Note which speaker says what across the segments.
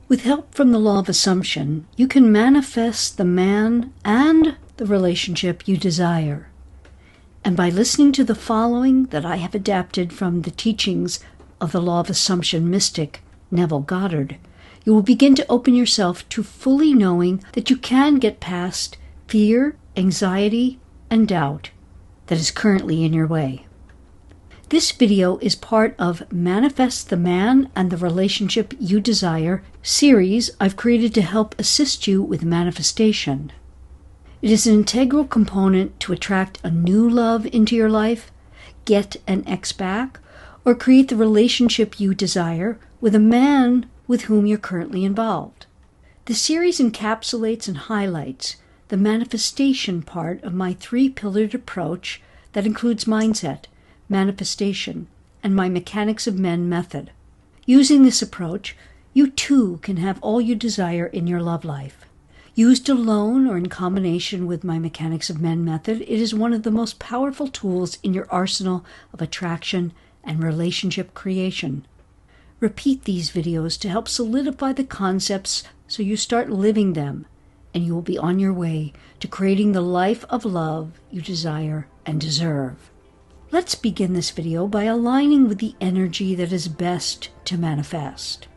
Speaker 1: With help from the law of assumption, you can manifest the man and the relationship you desire. And by listening to the following that I have adapted from the teachings of the law of assumption mystic Neville Goddard, you will begin to open yourself to fully knowing that you can get past fear, anxiety, and doubt that is currently in your way. This video is part of Manifest the Man and the Relationship You Desire series I've created to help assist you with manifestation. It is an integral component to attract a new love into your life, get an ex back, or create the relationship you desire with a man with whom you're currently involved. The series encapsulates and highlights the manifestation part of my three-pillared approach that includes mindset, manifestation, and my Mechanics of Men method. Using this approach, you too can have all you desire in your love life. Used alone or in combination with my Mechanics of Men method, it is one of the most powerful tools in your arsenal of attraction and relationship creation. Repeat these videos to help solidify the concepts so you start living them, and you will be on your way to creating the life of love you desire and deserve. Let's begin this video by aligning with the energy that is best to manifest.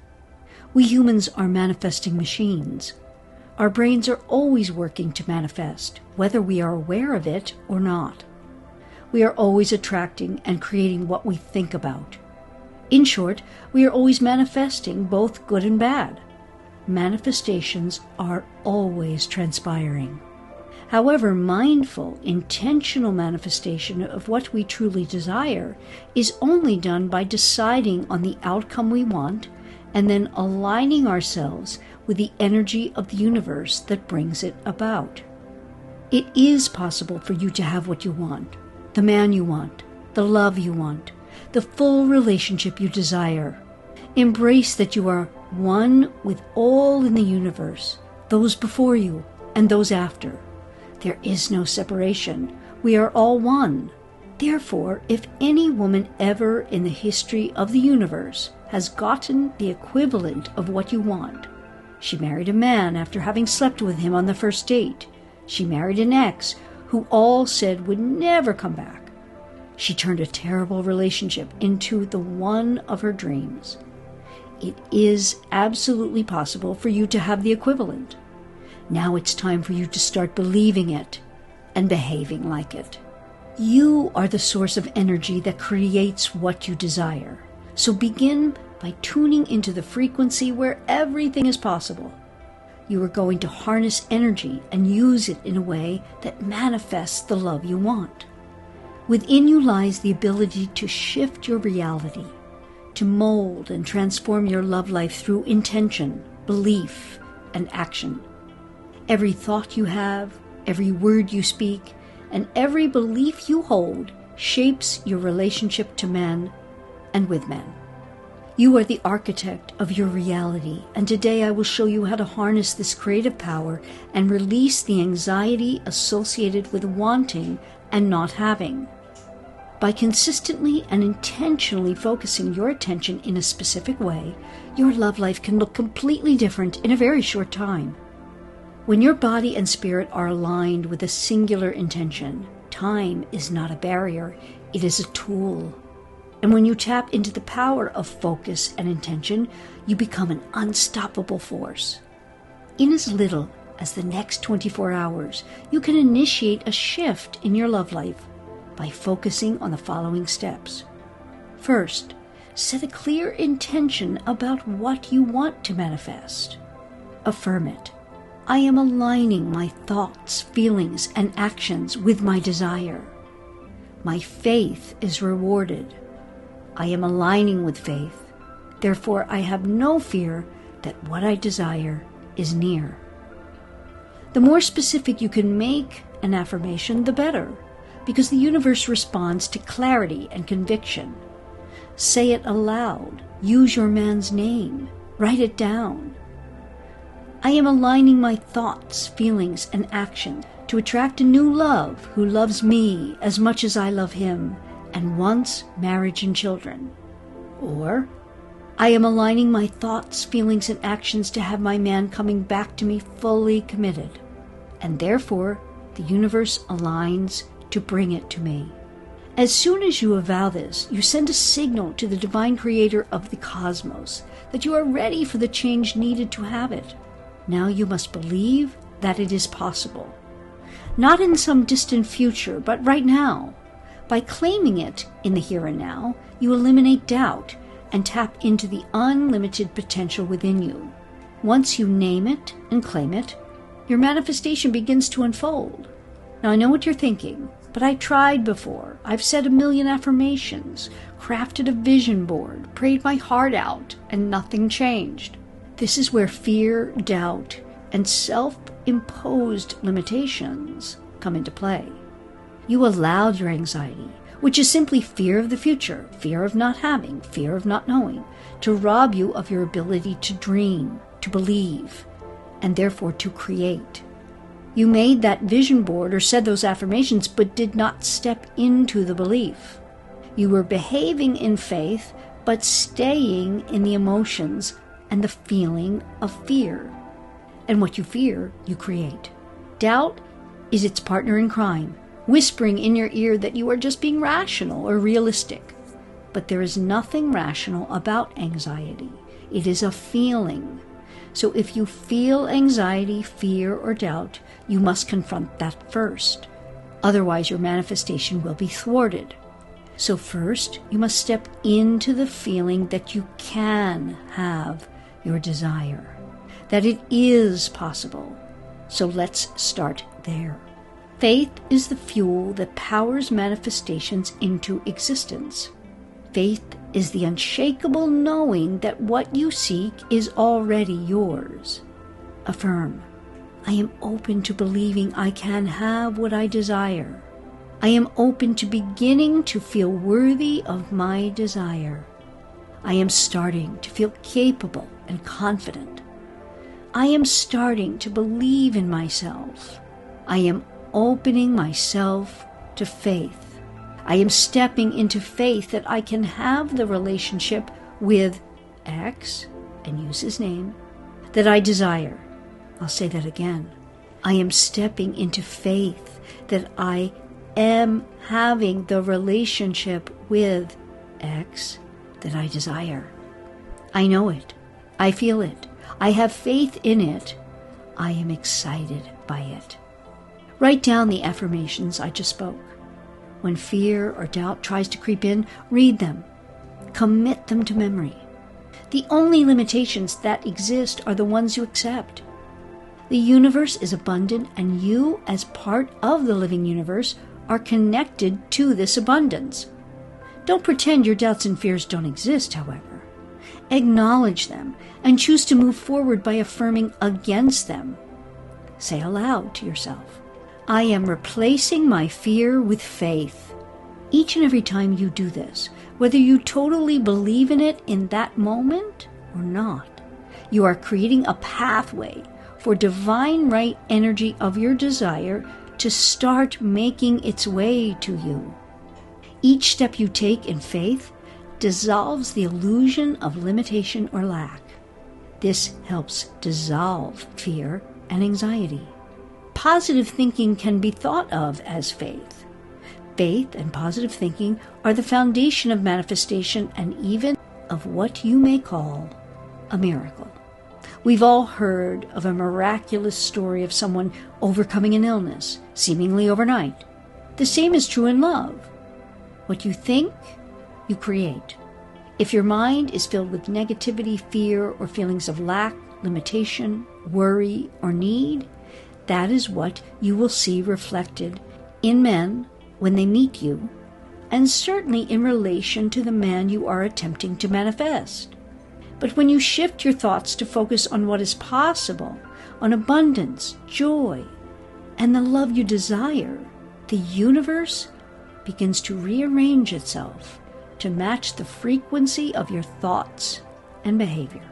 Speaker 1: We humans are manifesting machines. Our brains are always working to manifest, whether we are aware of it or not. We are always attracting and creating what we think about. In short, we are always manifesting both good and bad. Manifestations are always transpiring. However, mindful, intentional manifestation of what we truly desire is only done by deciding on the outcome we want and then aligning ourselves with the energy of the universe that brings it about. It is possible for you to have what you want, the man you want, the love you want, the full relationship you desire. Embrace that you are one with all in the universe, those before you and those after. There is no separation. We are all one. Therefore, if any woman ever in the history of the universe has gotten the equivalent of what you want, she married a man after having slept with him on the first date. She married an ex who all said would never come back. She turned a terrible relationship into the one of her dreams. It is absolutely possible for you to have the equivalent. Now it's time for you to start believing it and behaving like it. You are the source of energy that creates what you desire. So begin by tuning into the frequency where everything is possible. You are going to harness energy and use it in a way that manifests the love you want. Within you lies the ability to shift your reality, to mold and transform your love life through intention, belief, and action. Every thought you have, every word you speak, and every belief you hold shapes your relationship to men and with men. You are the architect of your reality, and today I will show you how to harness this creative power and release the anxiety associated with wanting and not having. By consistently and intentionally focusing your attention in a specific way, your love life can look completely different in a very short time. When your body and spirit are aligned with a singular intention, time is not a barrier, it is a tool. And when you tap into the power of focus and intention, you become an unstoppable force. In as little as the next 24 hours, you can initiate a shift in your love life by focusing on the following steps. First, set a clear intention about what you want to manifest. Affirm it. I am aligning my thoughts, feelings, and actions with my desire. My faith is rewarded. I am aligning with faith. Therefore, I have no fear that what I desire is near. The more specific you can make an affirmation, the better, because the universe responds to clarity and conviction. Say it aloud. Use your man's name. Write it down. I am aligning my thoughts, feelings, and actions to attract a new love who loves me as much as I love him and wants marriage and children. Or, I am aligning my thoughts, feelings, and actions to have my man coming back to me fully committed. And therefore, the universe aligns to bring it to me. As soon as you avow this, you send a signal to the divine creator of the cosmos that you are ready for the change needed to have it. Now you must believe that it is possible. Not in some distant future, but right now. By claiming it in the here and now, you eliminate doubt and tap into the unlimited potential within you. Once you name it and claim it, your manifestation begins to unfold. Now I know what you're thinking, but I tried before. I've said 1,000,000 affirmations, crafted a vision board, prayed my heart out, and nothing changed. This is where fear, doubt, and self-imposed limitations come into play. You allowed your anxiety, which is simply fear of the future, fear of not having, fear of not knowing, to rob you of your ability to dream, to believe, and therefore to create. You made that vision board or said those affirmations, but did not step into the belief. You were behaving in faith, but staying in the emotions and the feeling of fear. And what you fear, you create. Doubt is its partner in crime, whispering in your ear that you are just being rational or realistic. But there is nothing rational about anxiety. It is a feeling. So if you feel anxiety, fear, or doubt, you must confront that first. Otherwise, your manifestation will be thwarted. So first, you must step into the feeling that you can have your desire, that it is possible. So let's start there. Faith is the fuel that powers manifestations into existence. Faith is the unshakable knowing that what you seek is already yours. Affirm, I am open to believing I can have what I desire. I am open to beginning to feel worthy of my desire. I am starting to feel capable and confident. I am starting to believe in myself. I am opening myself to faith. I am stepping into faith that I can have the relationship with X, and use his name, that I desire. I'll say that again. I am stepping into faith that I am having the relationship with X that I desire. I know it. I feel it. I have faith in it. I am excited by it. Write down the affirmations I just spoke. When fear or doubt tries to creep in, read them. Commit them to memory. The only limitations that exist are the ones you accept. The universe is abundant, and you, as part of the living universe, are connected to this abundance. Don't pretend your doubts and fears don't exist, however. Acknowledge them and choose to move forward by affirming against them. Say aloud to yourself, I am replacing my fear with faith. Each and every time you do this, whether you totally believe in it in that moment or not, you are creating a pathway for divine right energy of your desire to start making its way to you. Each step you take in faith dissolves the illusion of limitation or lack. This helps dissolve fear and anxiety. Positive thinking can be thought of as faith. Faith and positive thinking are the foundation of manifestation and even of what you may call a miracle. We've all heard of a miraculous story of someone overcoming an illness, seemingly overnight. The same is true in love. What you think, you create. If your mind is filled with negativity, fear, or feelings of lack, limitation, worry, or need, that is what you will see reflected in men when they meet you, and certainly in relation to the man you are attempting to manifest. But when you shift your thoughts to focus on what is possible, on abundance, joy, and the love you desire, the universe begins to rearrange itself to match the frequency of your thoughts and behavior.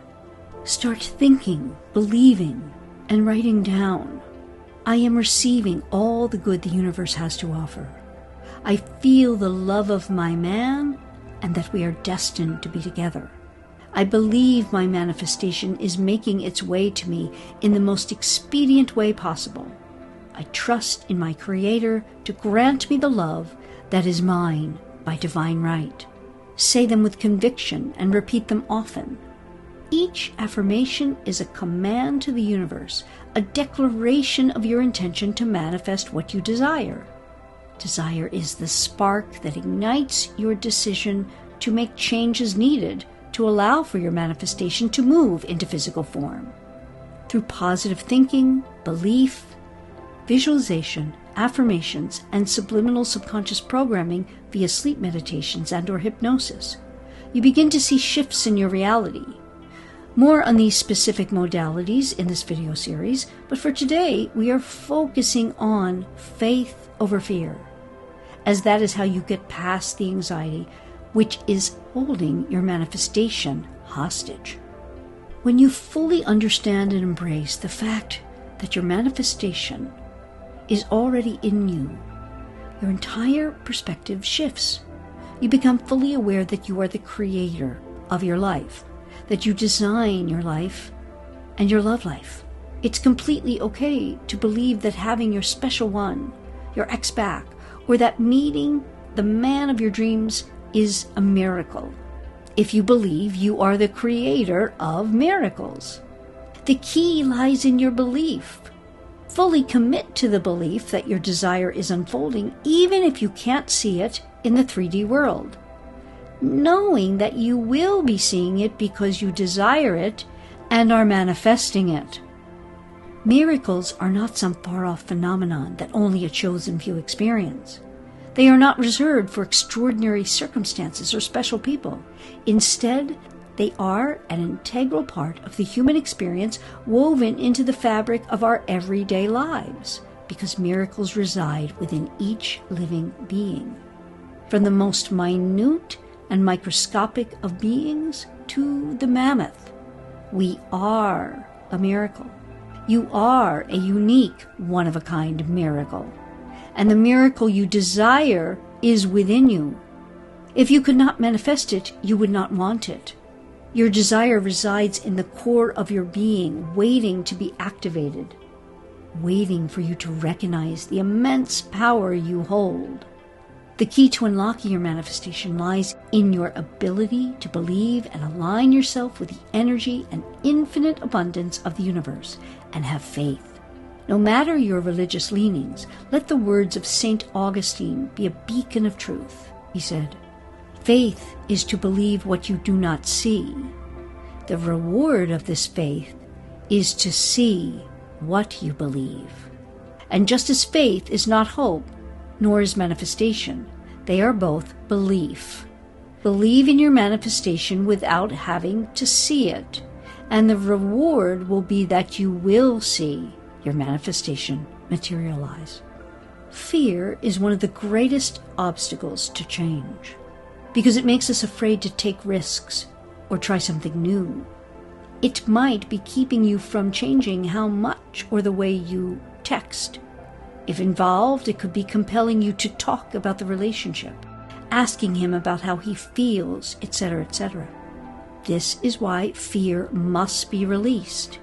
Speaker 1: Start thinking, believing, and writing down. I am receiving all the good the universe has to offer. I feel the love of my man and that we are destined to be together. I believe my manifestation is making its way to me in the most expedient way possible. I trust in my Creator to grant me the love that is mine by divine right. Say them with conviction and repeat them often. Each affirmation is a command to the universe, a declaration of your intention to manifest what you desire. Desire is the spark that ignites your decision to make changes needed to allow for your manifestation to move into physical form. Through positive thinking, belief, visualization, affirmations, and subliminal subconscious programming via sleep meditations and/or hypnosis, you begin to see shifts in your reality. More on these specific modalities in this video series, but for today we are focusing on faith over fear, as that is how you get past the anxiety which is holding your manifestation hostage. When you fully understand and embrace the fact that your manifestation is already in you, your entire perspective shifts. You become fully aware that you are the creator of your life, that you design your life and your love life. It's completely okay to believe that having your special one, your ex back, or that meeting the man of your dreams is a miracle, if you believe you are the creator of miracles. The key lies in your belief. Fully commit to the belief that your desire is unfolding, even if you can't see it in the 3D world, knowing that you will be seeing it because you desire it and are manifesting it. Miracles are not some far-off phenomenon that only a chosen few experience. They are not reserved for extraordinary circumstances or special people. Instead, they are an integral part of the human experience woven into the fabric of our everyday lives, because miracles reside within each living being. From the most minute and microscopic of beings to the mammoth, we are a miracle. You are a unique, one-of-a-kind miracle. And the miracle you desire is within you. If you could not manifest it, you would not want it. Your desire resides in the core of your being, waiting to be activated, waiting for you to recognize the immense power you hold. The key to unlocking your manifestation lies in your ability to believe and align yourself with the energy and infinite abundance of the universe, and have faith. No matter your religious leanings, let the words of St. Augustine be a beacon of truth. He said, "Faith is to believe what you do not see. The reward of this faith is to see what you believe." And just as faith is not hope, nor is manifestation, they are both belief. Believe in your manifestation without having to see it, and the reward will be that you will see your manifestation materialize. Fear is one of the greatest obstacles to change, because it makes us afraid to take risks or try something new. It might be keeping you from changing how much or the way you text. If involved, it could be compelling you to talk about the relationship, asking him about how he feels, etc., etc. This is why fear must be released.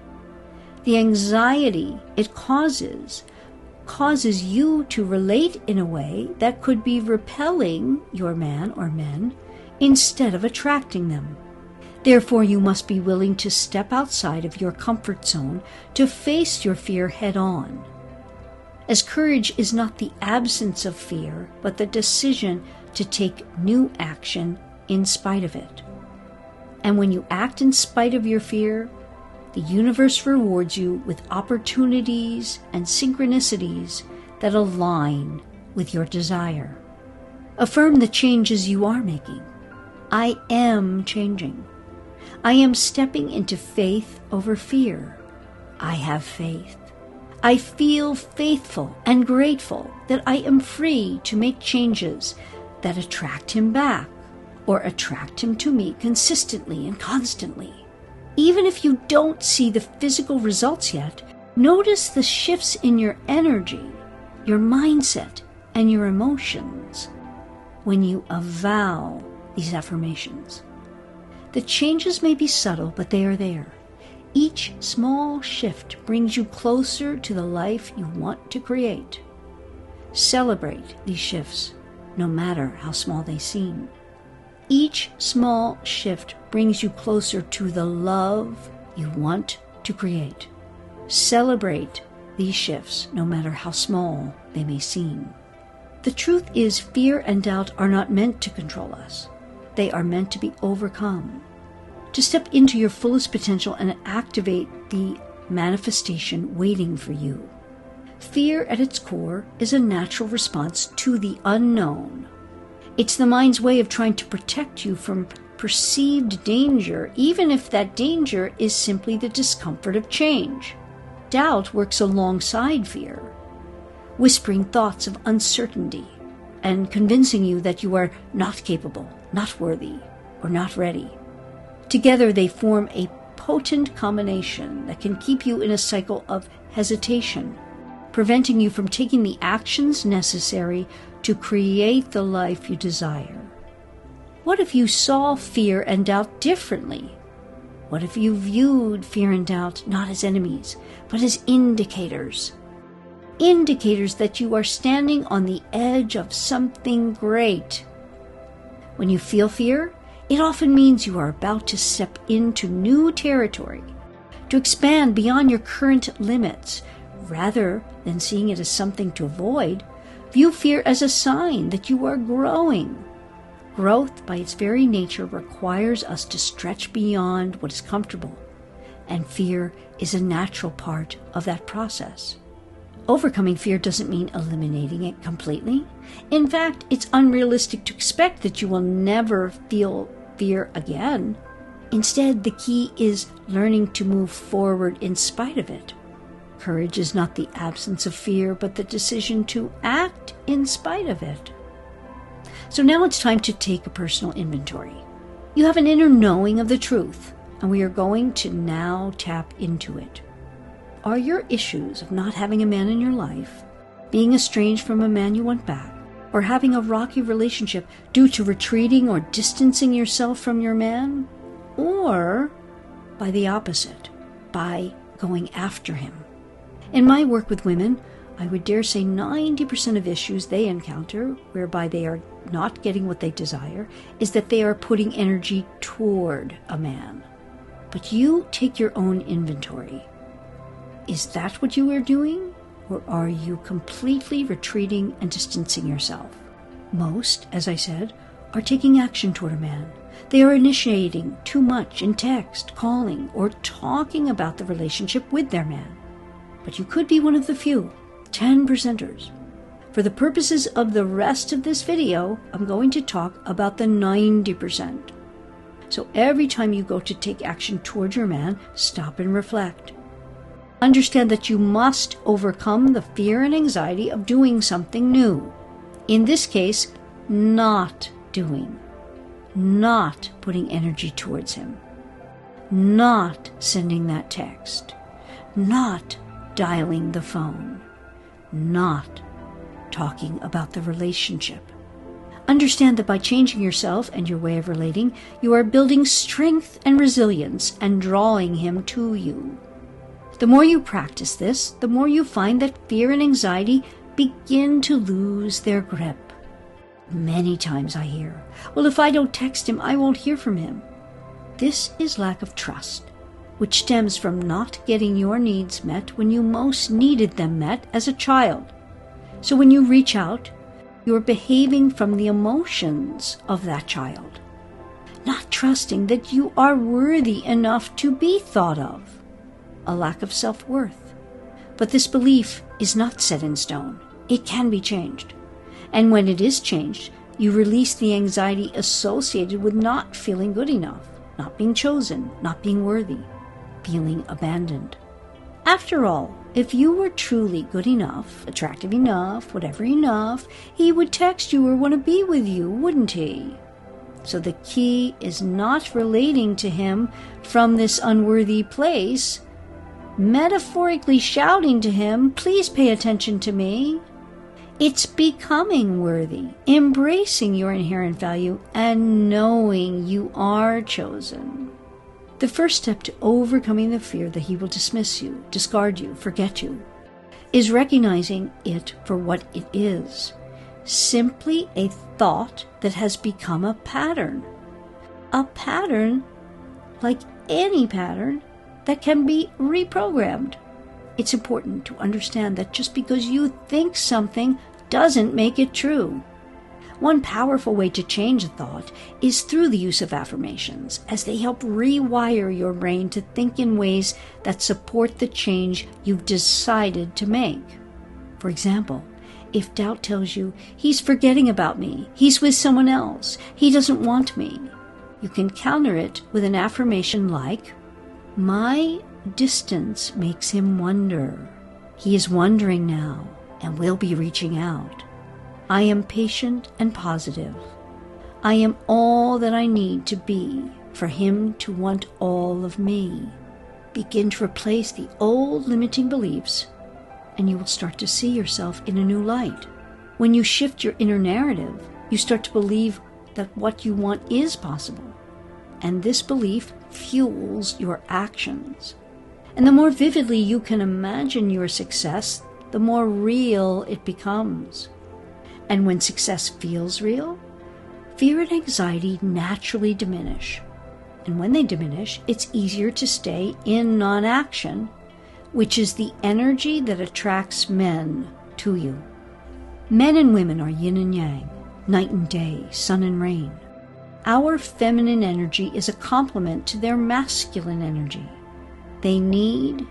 Speaker 1: The anxiety it causes you to relate in a way that could be repelling your man or men instead of attracting them. Therefore, you must be willing to step outside of your comfort zone to face your fear head on. As courage is not the absence of fear, but the decision to take new action in spite of it. And when you act in spite of your fear, the universe rewards you with opportunities and synchronicities that align with your desire. Affirm the changes you are making. I am changing. I am stepping into faith over fear. I have faith. I feel faithful and grateful that I am free to make changes that attract him back or attract him to me consistently and constantly. Even if you don't see the physical results yet, notice the shifts in your energy, your mindset, and your emotions when you avow these affirmations. The changes may be subtle, but they are there. Each small shift brings you closer to the life you want to create. Celebrate these shifts, no matter how small they seem. Each small shift brings you closer to the love you want to create. Celebrate these shifts, no matter how small they may seem. The truth is, fear and doubt are not meant to control us. They are meant to be overcome, to step into your fullest potential and activate the manifestation waiting for you. Fear at its core is a natural response to the unknown. It's the mind's way of trying to protect you from perceived danger, even if that danger is simply the discomfort of change. Doubt works alongside fear, whispering thoughts of uncertainty and convincing you that you are not capable, not worthy, or not ready. Together they form a potent combination that can keep you in a cycle of hesitation, preventing you from taking the actions necessary to create the life you desire. What if you saw fear and doubt differently? What if you viewed fear and doubt not as enemies, but as indicators? Indicators that you are standing on the edge of something great. When you feel fear, it often means you are about to step into new territory, to expand beyond your current limits. Rather than seeing it as something to avoid, view fear as a sign that you are growing. Growth, by its very nature, requires us to stretch beyond what is comfortable, and fear is a natural part of that process. Overcoming fear doesn't mean eliminating it completely. In fact, it's unrealistic to expect that you will never feel fear again. Instead, the key is learning to move forward in spite of it. Courage is not the absence of fear, but the decision to act in spite of it. So now it's time to take a personal inventory. You have an inner knowing of the truth, and we are going to now tap into it. Are your issues of not having a man in your life, being estranged from a man you want back, or having a rocky relationship due to retreating or distancing yourself from your man? Or, by the opposite, by going after him? In my work with women, I would dare say 90% of issues they encounter, whereby they are not getting what they desire, is that they are putting energy toward a man. But you take your own inventory. Is that what you are doing? Or are you completely retreating and distancing yourself? Most, as I said, are taking action toward a man. They are initiating too much in text, calling, or talking about the relationship with their man. But you could be one of the few, 10%ers. For the purposes of the rest of this video, I'm going to talk about the 90%. So every time you go to take action towards your man, stop and reflect. Understand that you must overcome the fear and anxiety of doing something new. In this case, not doing. Not putting energy towards him. Not sending that text. Not dialing the phone. Not talking about the relationship. Understand that by changing yourself and your way of relating, you are building strength and resilience and drawing him to you. The more you practice this, the more you find that fear and anxiety begin to lose their grip. Many times I hear, well, if I don't text him, I won't hear from him. This is lack of trust, which stems from not getting your needs met when you most needed them met as a child. So when you reach out, you're behaving from the emotions of that child, not trusting that you are worthy enough to be thought of. A lack of self-worth. But this belief is not set in stone. It can be changed. And when it is changed, you release the anxiety associated with not feeling good enough, not being chosen, not being worthy, feeling abandoned. After all, if you were truly good enough, attractive enough, whatever enough, he would text you or want to be with you, wouldn't he? So the key is not relating to him from this unworthy place, metaphorically shouting to him, please pay attention to me. It's becoming worthy, embracing your inherent value, and knowing you are chosen. The first step to overcoming the fear that he will dismiss you, discard you, forget you, is recognizing it for what it is. Simply a thought that has become a pattern. A pattern, like any pattern, that can be reprogrammed. It's important to understand that just because you think something doesn't make it true. One powerful way to change a thought is through the use of affirmations, as they help rewire your brain to think in ways that support the change you've decided to make. For example, if doubt tells you, he's forgetting about me, he's with someone else, he doesn't want me, you can counter it with an affirmation like, my distance makes him wonder. He is wondering now and will be reaching out. I am patient and positive. I am all that I need to be for him to want all of me. Begin to replace the old limiting beliefs, and you will start to see yourself in a new light. When you shift your inner narrative, you start to believe that what you want is possible, and this belief fuels your actions. And the more vividly you can imagine your success, the more real it becomes. And when success feels real, fear and anxiety naturally diminish. And when they diminish, it's easier to stay in NonAction, which is the energy that attracts men to you. Men and women are yin and yang, night and day, sun and rain. Our feminine energy is a complement to their masculine energy. They need,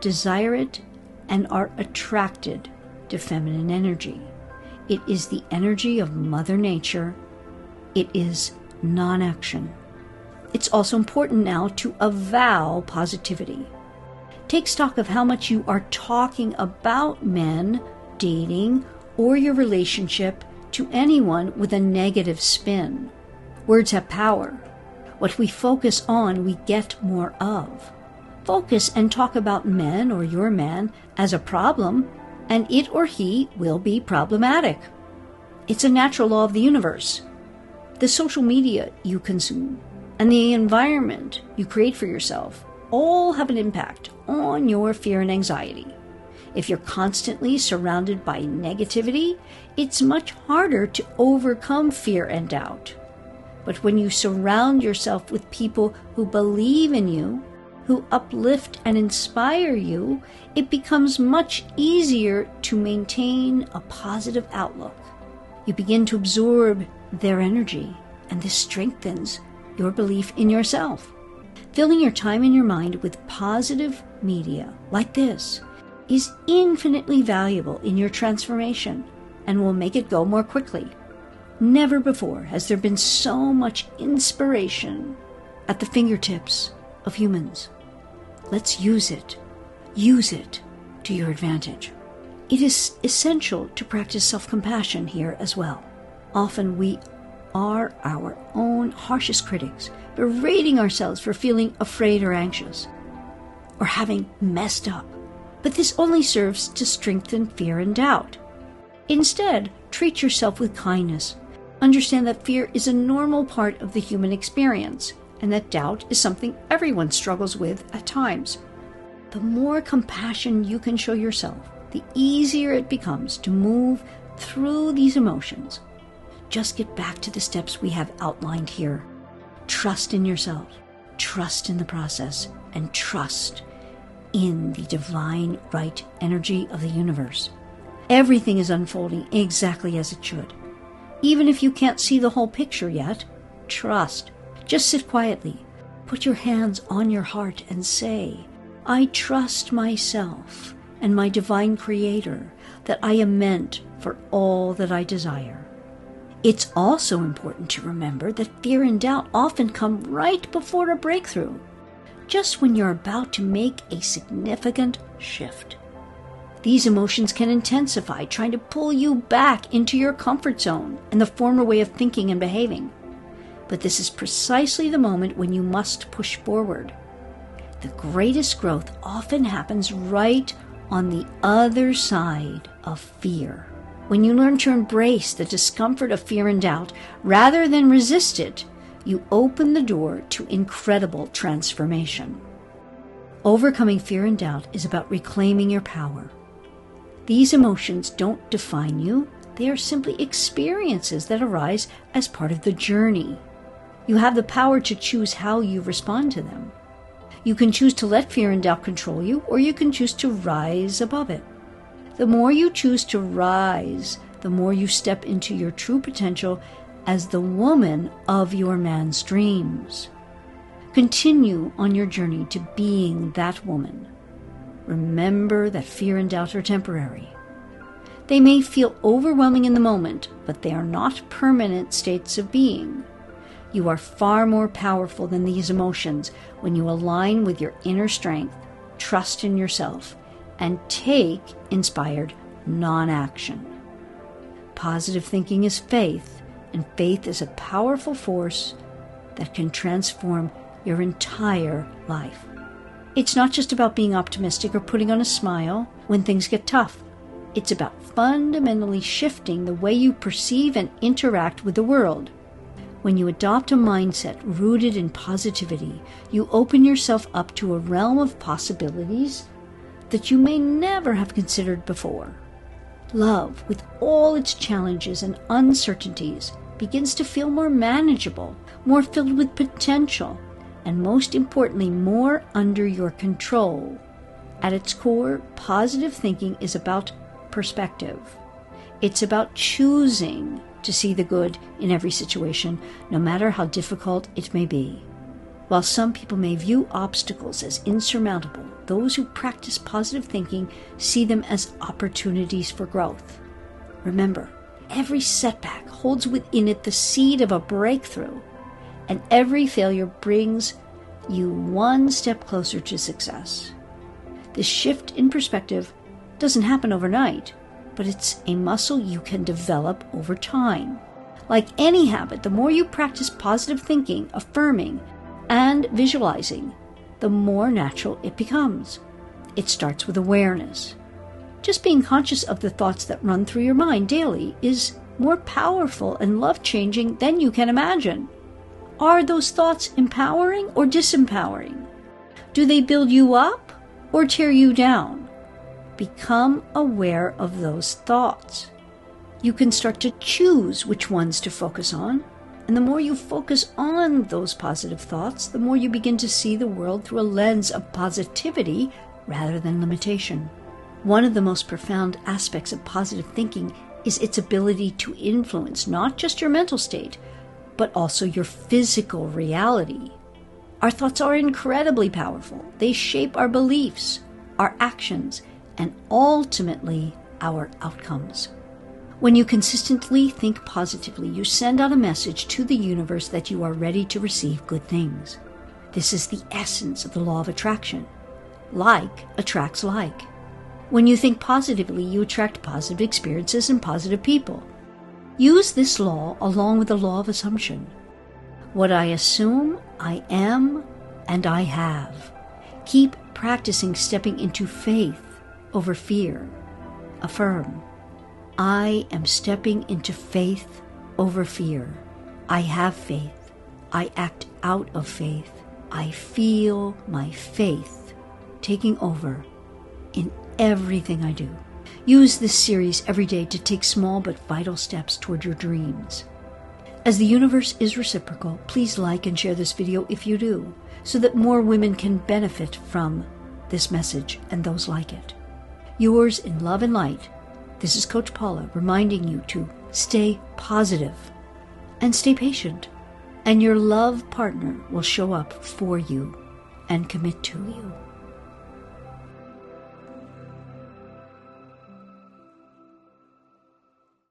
Speaker 1: desire it, and are attracted to feminine energy. It is the energy of Mother Nature. It is NonAction. It's also important now to avow positivity. Take stock of how much you are talking about men, dating, or your relationship to anyone with a negative spin. Words have power. What we focus on, we get more of. Focus and talk about men or your man as a problem, and it or he will be problematic. It's a natural law of the universe. The social media you consume and the environment you create for yourself all have an impact on your fear and anxiety. If you're constantly surrounded by negativity, it's much harder to overcome fear and doubt. But when you surround yourself with people who believe in you, who uplift and inspire you, it becomes much easier to maintain a positive outlook. You begin to absorb their energy, and this strengthens your belief in yourself. Filling your time and your mind with positive media like this is infinitely valuable in your transformation and will make it go more quickly. Never before has there been so much inspiration at the fingertips of humans. Let's use it. Use it to your advantage. It is essential to practice self-compassion here as well. Often we are our own harshest critics, berating ourselves for feeling afraid or anxious, or having messed up. But this only serves to strengthen fear and doubt. Instead, treat yourself with kindness. Understand that fear is a normal part of the human experience, and that doubt is something everyone struggles with at times. The more compassion you can show yourself, the easier it becomes to move through these emotions. Just get back to the steps we have outlined here. Trust in yourself, trust in the process, and trust in the divine right energy of the universe. Everything is unfolding exactly as it should. Even if you can't see the whole picture yet, trust. Just sit quietly, put your hands on your heart and say, I trust myself and my divine creator that I am meant for all that I desire. It's also important to remember that fear and doubt often come right before a breakthrough, just when you're about to make a significant shift. These emotions can intensify, trying to pull you back into your comfort zone and the former way of thinking and behaving. But this is precisely the moment when you must push forward. The greatest growth often happens right on the other side of fear. When you learn to embrace the discomfort of fear and doubt rather than resist it, you open the door to incredible transformation. Overcoming fear and doubt is about reclaiming your power. These emotions don't define you. They are simply experiences that arise as part of the journey. You have the power to choose how you respond to them. You can choose to let fear and doubt control you, or you can choose to rise above it. The more you choose to rise, the more you step into your true potential as the woman of your man's dreams. Continue on your journey to being that woman. Remember that fear and doubt are temporary. They may feel overwhelming in the moment, but they are not permanent states of being. You are far more powerful than these emotions when you align with your inner strength, trust in yourself, and take inspired non-action. Positive thinking is faith, and faith is a powerful force that can transform your entire life. It's not just about being optimistic or putting on a smile when things get tough. It's about fundamentally shifting the way you perceive and interact with the world. When you adopt a mindset rooted in positivity, you open yourself up to a realm of possibilities that you may never have considered before. Love, with all its challenges and uncertainties, begins to feel more manageable, more filled with potential, and most importantly, more under your control. At its core, positive thinking is about perspective. It's about choosing to see the good in every situation, no matter how difficult it may be. While some people may view obstacles as insurmountable, those who practice positive thinking see them as opportunities for growth. Remember, every setback holds within it the seed of a breakthrough, and every failure brings you one step closer to success. This shift in perspective doesn't happen overnight, but it's a muscle you can develop over time. Like any habit, the more you practice positive thinking, affirming, and visualizing, the more natural it becomes. It starts with awareness. Just being conscious of the thoughts that run through your mind daily is more powerful and love-changing than you can imagine. Are those thoughts empowering or disempowering? Do they build you up or tear you down? Become aware of those thoughts. You can start to choose which ones to focus on, and the more you focus on those positive thoughts, the more you begin to see the world through a lens of positivity rather than limitation. One of the most profound aspects of positive thinking is its ability to influence not just your mental state, but also your physical reality. Our thoughts are incredibly powerful. They shape our beliefs, our actions, and ultimately our outcomes. When you consistently think positively, you send out a message to the universe that you are ready to receive good things. This is the essence of the law of attraction. Like attracts like. When you think positively, you attract positive experiences and positive people. Use this law along with the law of assumption. What I assume, I am, and I have. Keep practicing stepping into faith over fear. Affirm. I am stepping into faith over fear. I have faith. I act out of faith. I feel my faith taking over in everything I do. Use this series every day to take small but vital steps toward your dreams. As the universe is reciprocal, please like and share this video if you do, so that more women can benefit from this message and those like it. Yours in love and light, this is Coach Paula reminding you to stay positive and stay patient, and your love partner will show up for you and commit to you.